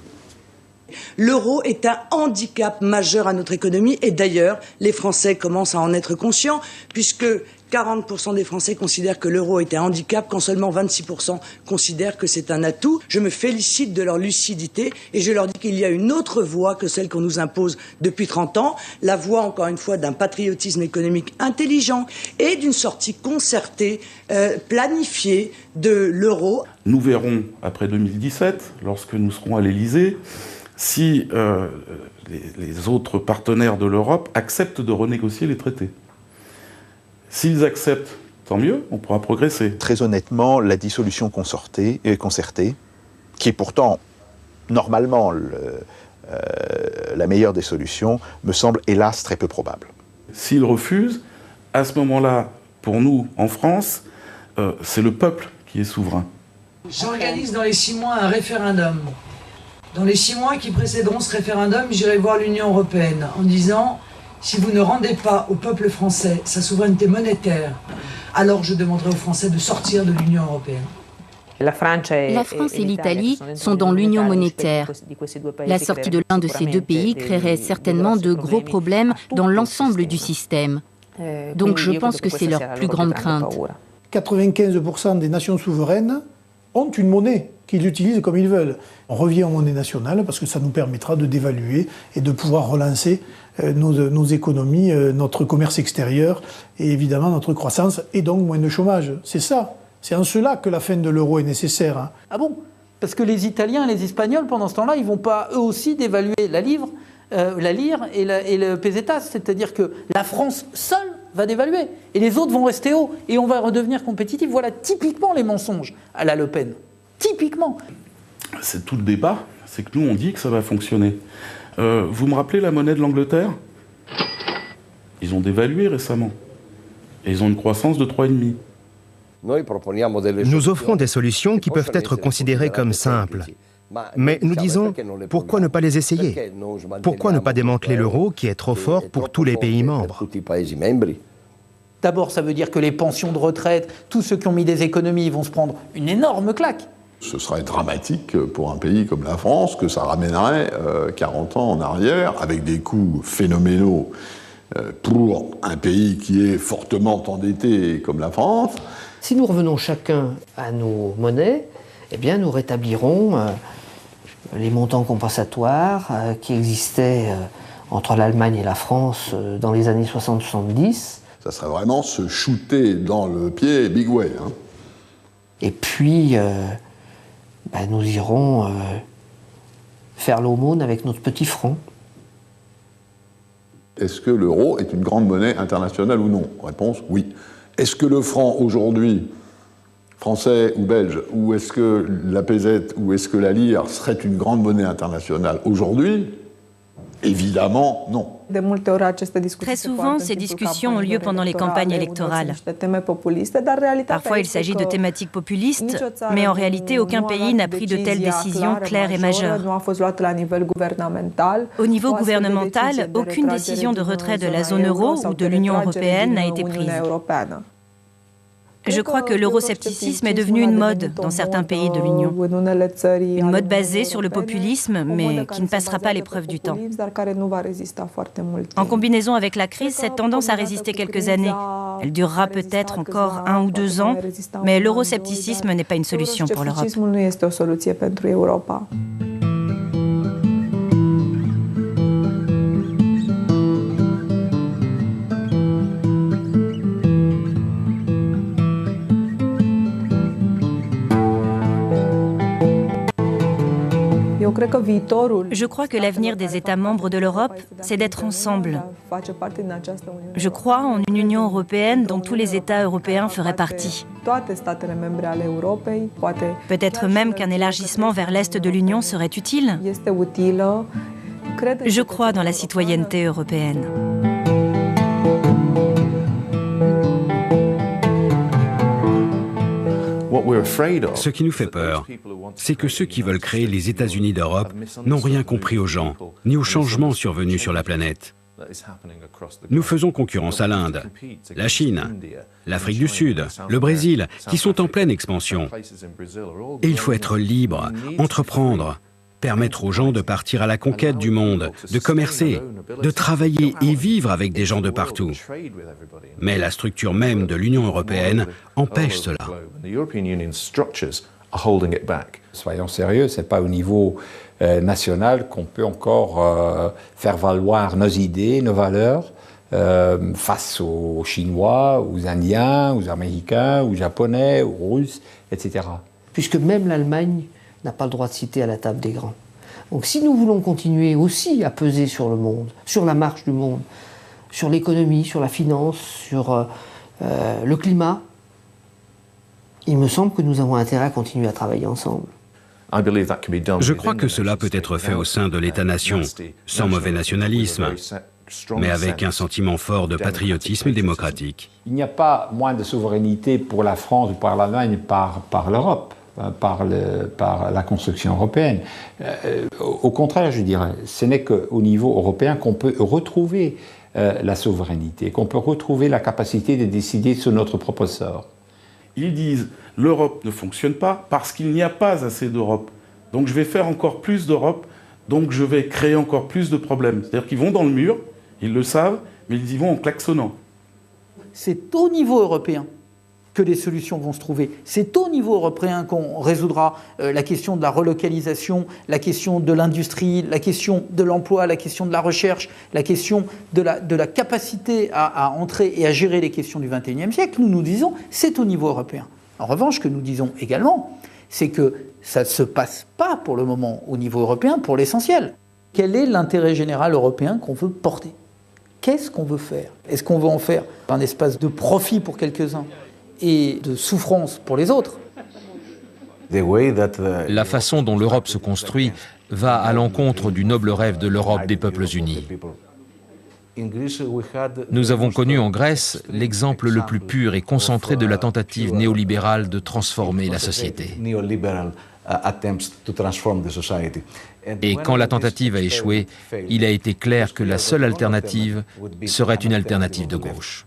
L'euro est un handicap majeur à notre économie et d'ailleurs, les Français commencent à en être conscients puisque 40% des Français considèrent que l'euro est un handicap quand seulement 26% considèrent que c'est un atout. Je me félicite de leur lucidité et je leur dis qu'il y a une autre voie que celle qu'on nous impose depuis 30 ans, la voie encore une fois d'un patriotisme économique intelligent et d'une sortie concertée, planifiée de l'euro. Nous verrons après 2017, lorsque nous serons à l'Élysée, si les autres partenaires de l'Europe acceptent de renégocier les traités. S'ils acceptent, tant mieux, on pourra progresser. Très honnêtement, la dissolution concertée, qui est pourtant normalement la meilleure des solutions, me semble hélas très peu probable. S'ils refusent, à ce moment-là, pour nous, en France, c'est le peuple qui est souverain. J'organise dans les 6 mois un référendum. Dans les 6 mois qui précéderont ce référendum, j'irai voir l'Union européenne en disant « Si vous ne rendez pas au peuple français sa souveraineté monétaire, alors je demanderai aux Français de sortir de l'Union européenne. » La France et l'Italie sont dans l'union monétaire. La sortie de l'un de ces deux pays créerait certainement de gros problèmes dans l'ensemble du système. Donc je pense que c'est leur plus grande crainte. 95% des nations souveraines ont une monnaie qu'ils utilisent comme ils veulent. On revient aux monnaies nationales parce que ça nous permettra de dévaluer et de pouvoir relancer nos économies, notre commerce extérieur et évidemment notre croissance et donc moins de chômage. C'est ça. C'est en cela que la fin de l'euro est nécessaire. Hein. Ah bon? Parce que les Italiens et les Espagnols, pendant ce temps-là, ils ne vont pas eux aussi dévaluer la lire et le pesetas. C'est-à-dire que la France seule va dévaluer et les autres vont rester hauts et on va redevenir compétitif. Voilà typiquement les mensonges à la Le Pen. Typiquement. C'est tout le débat, c'est que nous on dit que ça va fonctionner. Vous me rappelez la monnaie de l'Angleterre? Ils ont dévalué récemment. Et ils ont une croissance de 3,5. Nous offrons des solutions qui peuvent être considérées comme simples. Mais nous disons, pourquoi ne pas les essayer? Pourquoi ne pas démanteler l'euro qui est trop fort pour tous les pays membres? D'abord, ça veut dire que les pensions de retraite, tous ceux qui ont mis des économies, vont se prendre une énorme claque. Ce serait dramatique pour un pays comme la France, que ça ramènerait 40 ans en arrière, avec des coûts phénoménaux pour un pays qui est fortement endetté comme la France. Si nous revenons chacun à nos monnaies, eh bien nous rétablirons les montants compensatoires qui existaient entre l'Allemagne et la France dans les années 60-70. Ça serait vraiment se shooter dans le pied big way. Hein. Et puis, nous irons faire l'aumône avec notre petit franc. Est-ce que l'euro est une grande monnaie internationale ou non? Réponse, oui. Est-ce que le franc aujourd'hui, français ou belge, ou est-ce que la pesette, ou est-ce que la lire serait une grande monnaie internationale aujourd'hui? Évidemment, non. Très souvent, ces discussions ont lieu pendant les campagnes électorales. Parfois, il s'agit de thématiques populistes, mais en réalité, aucun pays n'a pris de telles décisions claires et majeures. Au niveau gouvernemental, aucune décision de retrait de la zone euro ou de l'Union européenne n'a été prise. Je crois que l'euroscepticisme est devenu une mode dans certains pays de l'Union. Une mode basée sur le populisme, mais qui ne passera pas l'épreuve du temps. En combinaison avec la crise, cette tendance a résisté quelques années. Elle durera peut-être encore 1 ou 2 ans, mais l'euroscepticisme n'est pas une solution pour l'Europe. Je crois que l'avenir des États membres de l'Europe, c'est d'être ensemble. Je crois en une Union européenne dont tous les États européens feraient partie. Peut-être même qu'un élargissement vers l'Est de l'Union serait utile. Je crois dans la citoyenneté européenne. Ce qui nous fait peur, c'est que ceux qui veulent créer les États-Unis d'Europe n'ont rien compris aux gens, ni aux changements survenus sur la planète. Nous faisons concurrence à l'Inde, la Chine, l'Afrique du Sud, le Brésil, qui sont en pleine expansion. Et il faut être libre, entreprendre, permettre aux gens de partir à la conquête du monde, de commercer, de travailler et vivre avec des gens de partout. Mais la structure même de l'Union européenne empêche cela. Soyons sérieux, ce n'est pas au niveau national qu'on peut encore faire valoir nos idées, nos valeurs face aux Chinois, aux Indiens, aux Américains, aux Japonais, aux Russes, etc. Puisque même l'Allemagne n'a pas le droit de citer à la table des grands. Donc si nous voulons continuer aussi à peser sur le monde, sur la marche du monde, sur l'économie, sur la finance, sur le climat, il me semble que nous avons intérêt à continuer à travailler ensemble. Je crois que cela peut être fait au sein de l'État-nation, sans mauvais nationalisme, mais avec un sentiment fort de patriotisme démocratique. Il n'y a pas moins de souveraineté pour la France ou par l'Allemagne par l'Europe. Par la construction européenne. Au contraire, je dirais, ce n'est qu'au niveau européen qu'on peut retrouver la souveraineté, qu'on peut retrouver la capacité de décider sur notre propre sort. Ils disent « l'Europe ne fonctionne pas parce qu'il n'y a pas assez d'Europe. Donc je vais faire encore plus d'Europe, donc je vais créer encore plus de problèmes. » C'est-à-dire qu'ils vont dans le mur, ils le savent, mais ils y vont en klaxonnant. C'est au niveau européen que les solutions vont se trouver. C'est au niveau européen qu'on résoudra la question de la relocalisation, la question de l'industrie, la question de l'emploi, la question de la recherche, la question de la capacité à entrer et à gérer les questions du XXIe siècle. Nous disons, c'est au niveau européen. En revanche, ce que nous disons également, c'est que ça ne se passe pas pour le moment au niveau européen pour l'essentiel. Quel est l'intérêt général européen qu'on veut porter? Qu'est-ce qu'on veut faire? Est-ce qu'on veut en faire un espace de profit pour quelques-uns et de souffrance pour les autres? La façon dont l'Europe se construit va à l'encontre du noble rêve de l'Europe des peuples unis. Nous avons connu en Grèce l'exemple le plus pur et concentré de la tentative néolibérale de transformer la société. Et quand la tentative a échoué, il a été clair que la seule alternative serait une alternative de gauche.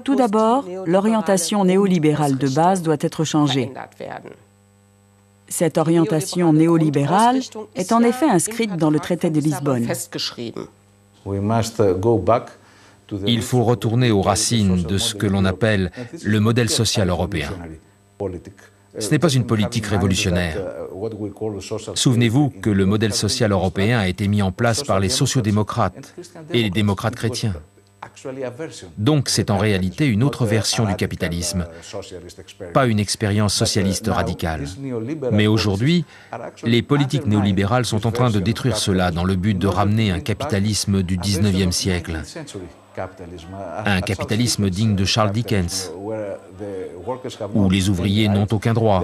Tout d'abord, l'orientation néolibérale de base doit être changée. Cette orientation néolibérale est en effet inscrite dans le traité de Lisbonne. Il faut retourner aux racines de ce que l'on appelle le modèle social européen. Ce n'est pas une politique révolutionnaire. Souvenez-vous que le modèle social européen a été mis en place par les sociodémocrates et les démocrates chrétiens. Donc c'est en réalité une autre version du capitalisme, pas une expérience socialiste radicale. Mais aujourd'hui, les politiques néolibérales sont en train de détruire cela dans le but de ramener un capitalisme du XIXe siècle. Un capitalisme digne de Charles Dickens, où les ouvriers n'ont aucun droit,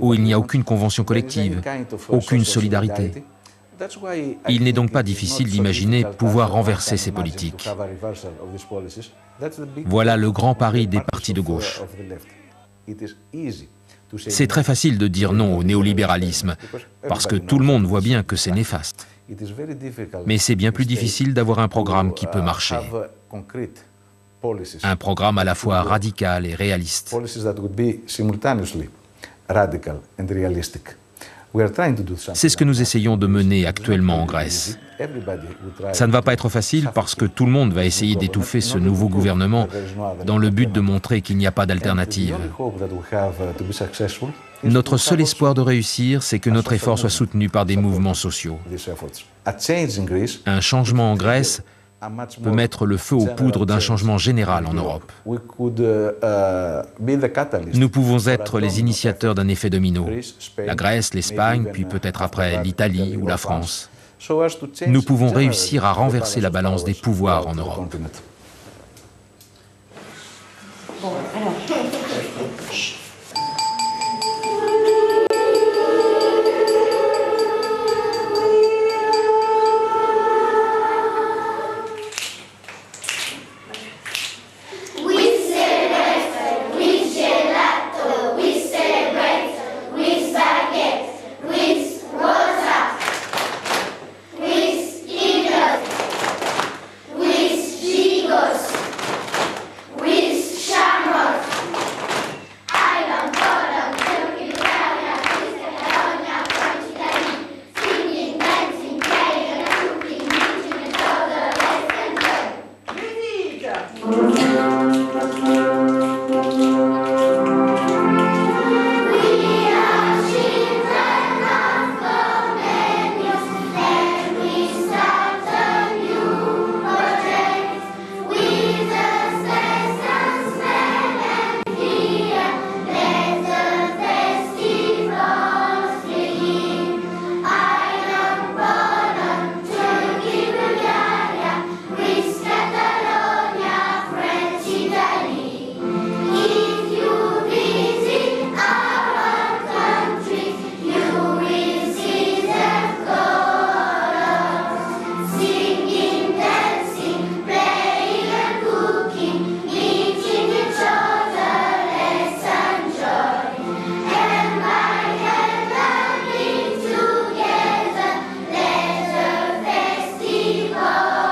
où il n'y a aucune convention collective, aucune solidarité. Il n'est donc pas difficile d'imaginer pouvoir renverser ces politiques. Voilà le grand pari des partis de gauche. C'est très facile de dire non au néolibéralisme, parce que tout le monde voit bien que c'est néfaste. Mais c'est bien plus difficile d'avoir un programme qui peut marcher. Un programme à la fois radical et réaliste. C'est ce que nous essayons de mener actuellement en Grèce. Ça ne va pas être facile parce que tout le monde va essayer d'étouffer ce nouveau gouvernement dans le but de montrer qu'il n'y a pas d'alternative. Notre seul espoir de réussir, c'est que notre effort soit soutenu par des mouvements sociaux. Un changement en Grèce peut mettre le feu aux poudres d'un changement général en Europe. Nous pouvons être les initiateurs d'un effet domino. La Grèce, l'Espagne, puis peut-être après l'Italie ou la France. Nous pouvons réussir à renverser la balance des pouvoirs en Europe.